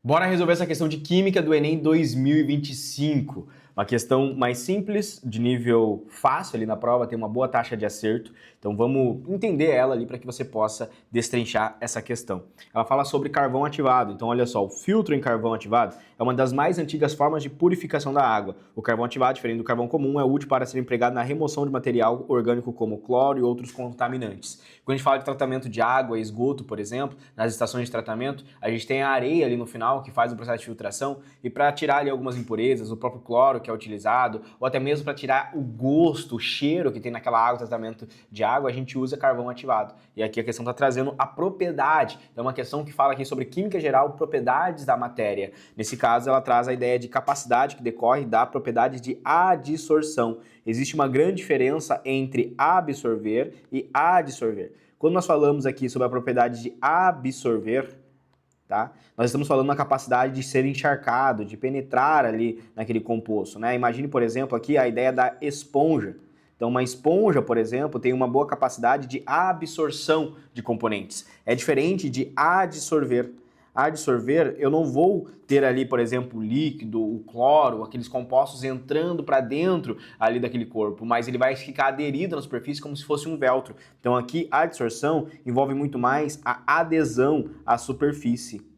Bora resolver essa questão de química do Enem 2025. Uma questão mais simples, de nível fácil ali na prova, tem uma boa taxa de acerto. Então vamos entender ela ali para que você possa destrinchar essa questão. Ela fala sobre carvão ativado. Então olha só, o filtro em carvão ativado é uma das mais antigas formas de purificação da água. O carvão ativado, diferente do carvão comum, é útil para ser empregado na remoção de material orgânico como cloro e outros contaminantes. Quando a gente fala de tratamento de água e esgoto, por exemplo, nas estações de tratamento, a gente tem a areia ali no final que faz o processo de filtração e para tirar ali algumas impurezas, o próprio cloro que é utilizado, ou até mesmo para tirar o gosto, o cheiro que tem naquela água, tratamento de água, a gente usa carvão ativado. E aqui a questão está trazendo a propriedade. É uma questão que fala aqui sobre química geral, propriedades da matéria. Nesse caso, ela traz a ideia de capacidade que decorre da propriedade de adsorção. Existe uma grande diferença entre absorver e adsorver. Quando nós falamos aqui sobre a propriedade de absorver, tá? Nós estamos falando na capacidade de ser encharcado, de penetrar ali naquele composto, né? Imagine, por exemplo, aqui a ideia da esponja. Então, uma esponja, por exemplo, tem uma boa capacidade de absorção de componentes. É diferente de adsorver. Adsorver, eu não vou ter ali, por exemplo, o líquido, o cloro, aqueles compostos entrando para dentro ali daquele corpo, mas ele vai ficar aderido na superfície como se fosse um velcro. Então aqui a adsorção envolve muito mais a adesão à superfície.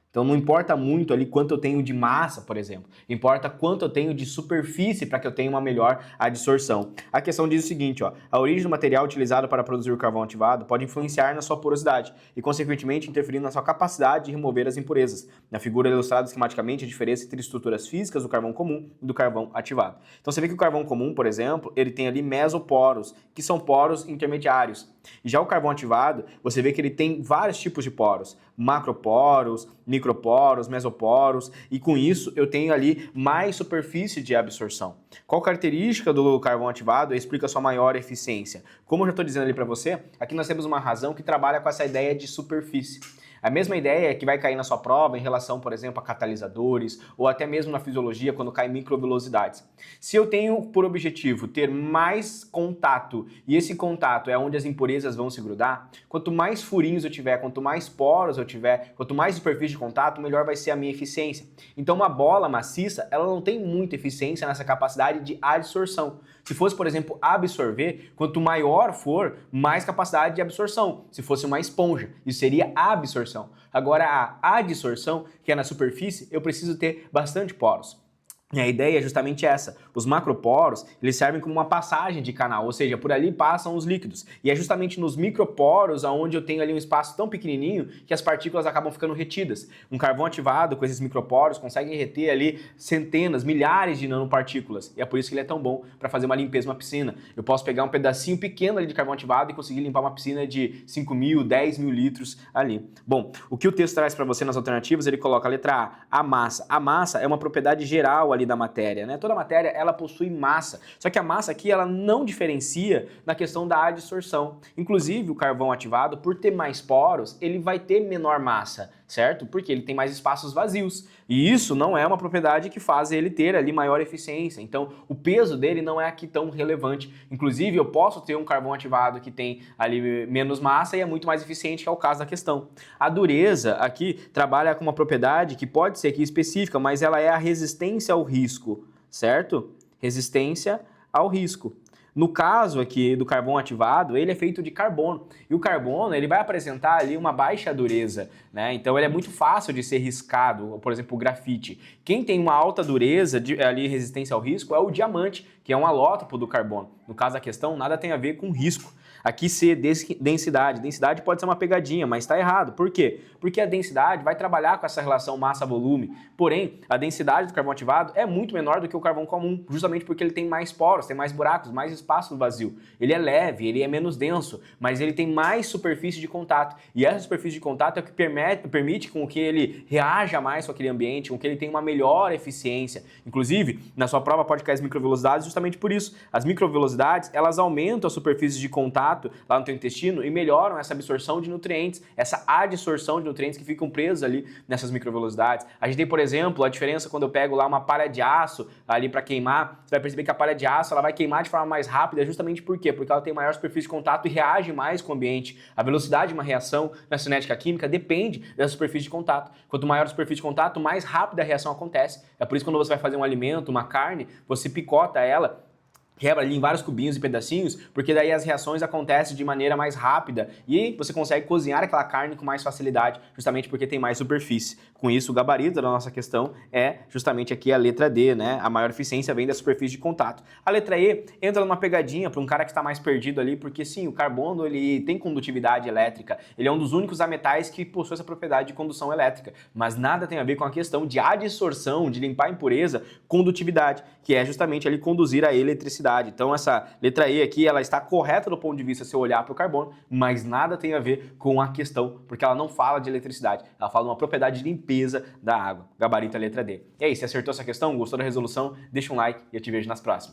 Então não importa muito ali quanto eu tenho de massa, por exemplo. Importa quanto eu tenho de superfície para que eu tenha uma melhor adsorção. A questão diz o seguinte, ó, a origem do material utilizado para produzir o carvão ativado pode influenciar na sua porosidade e, consequentemente, interferir na sua capacidade de remover as impurezas. Na figura é ilustrada esquematicamente a diferença entre estruturas físicas do carvão comum e do carvão ativado. Então você vê que o carvão comum, por exemplo, ele tem ali mesoporos, que são poros intermediários. E já o carvão ativado, você vê que ele tem vários tipos de poros, macroporos, microporos, mesoporos, e com isso eu tenho ali mais superfície de absorção. Qual característica do carvão ativado explica a sua maior eficiência? Como eu já estou dizendo ali para você, aqui nós temos uma razão que trabalha com essa ideia de superfície. A mesma ideia que vai cair na sua prova em relação, por exemplo, a catalisadores ou até mesmo na fisiologia quando cai microvelocidades. Se eu tenho por objetivo ter mais contato e esse contato é onde as impurezas vão se grudar, quanto mais furinhos eu tiver, quanto mais poros eu tiver, quanto mais superfície de contato, melhor vai ser a minha eficiência. Então uma bola maciça, ela não tem muita eficiência nessa capacidade de adsorção. Se fosse, por exemplo, absorver, quanto maior for, mais capacidade de absorção. Se fosse uma esponja, isso seria a absorção. Agora, a adsorção, que é na superfície, eu preciso ter bastante poros. E a ideia é justamente essa. Os macroporos, eles servem como uma passagem de canal, ou seja, por ali passam os líquidos. E é justamente nos microporos onde eu tenho ali um espaço tão pequenininho que as partículas acabam ficando retidas. Um carvão ativado com esses microporos consegue reter ali centenas, milhares de nanopartículas. E é por isso que ele é tão bom para fazer uma limpeza em uma piscina. Eu posso pegar um pedacinho pequeno ali de carvão ativado e conseguir limpar uma piscina de 5.000, 10.000 litros ali. Bom, o que o texto traz para você nas alternativas, ele coloca a letra A, a massa. A massa é uma propriedade geral ali da matéria, né? Toda matéria, ela possui massa. Só que a massa aqui, ela não diferencia na questão da adsorção. Inclusive, o carvão ativado, por ter mais poros, ele vai ter menor massa, certo? Porque ele tem mais espaços vazios. E isso não é uma propriedade que faz ele ter ali maior eficiência. Então, o peso dele não é aqui tão relevante. Inclusive, eu posso ter um carvão ativado que tem ali menos massa e é muito mais eficiente, que é o caso da questão. A dureza aqui trabalha com uma propriedade que pode ser aqui específica, mas ela é a resistência ao risco, certo? Resistência ao risco. No caso aqui do carvão ativado, ele é feito de carbono. E o carbono, ele vai apresentar ali uma baixa dureza, né? Então ele é muito fácil de ser riscado, por exemplo, o grafite. Quem tem uma alta dureza, ali resistência ao risco, é o diamante, que é um alótropo do carbono. No caso da questão, nada tem a ver com risco. Aqui C, densidade. Densidade pode ser uma pegadinha, mas está errado. Por quê? Porque a densidade vai trabalhar com essa relação massa-volume. Porém, a densidade do carvão ativado é muito menor do que o carvão comum, justamente porque ele tem mais poros, tem mais buracos, mais espaço no vazio. Ele é leve, ele é menos denso, mas ele tem mais superfície de contato. E essa superfície de contato é o que permite com que ele reaja mais com aquele ambiente, com que ele tenha uma melhor eficiência. Inclusive, na sua prova pode cair as microvelocidades justamente por isso. As microvelocidades, elas aumentam a superfície de contato contato lá no teu intestino e melhoram essa absorção de nutrientes, essa adsorção de nutrientes que ficam presos ali nessas microvelocidades. A gente tem, por exemplo, a diferença quando eu pego lá uma palha de aço ali para queimar, você vai perceber que a palha de aço ela vai queimar de forma mais rápida, justamente por quê? Porque ela tem maior superfície de contato e reage mais com o ambiente. A velocidade de uma reação na cinética química depende da superfície de contato. Quanto maior a superfície de contato, mais rápida a reação acontece. É por isso que quando você vai fazer um alimento, uma carne, você picota ela, quebra ali em vários cubinhos e pedacinhos, porque daí as reações acontecem de maneira mais rápida e você consegue cozinhar aquela carne com mais facilidade, justamente porque tem mais superfície. Com isso, o gabarito da nossa questão é justamente aqui a letra D, né? A maior eficiência vem da superfície de contato. A letra E entra numa pegadinha para um cara que está mais perdido ali, porque sim, o carbono ele tem condutividade elétrica, ele é um dos únicos ametais que possui essa propriedade de condução elétrica, mas nada tem a ver com a questão de adsorção, de limpar a impureza, condutividade, que é justamente ali conduzir a eletricidade. Então essa letra E aqui, ela está correta do ponto de vista se eu olhar para o carbono, mas nada tem a ver com a questão, porque ela não fala de eletricidade, ela fala de uma propriedade de limpeza da água. Gabarito é a letra D. E aí, você acertou essa questão? Gostou da resolução? Deixa um like e eu te vejo nas próximas.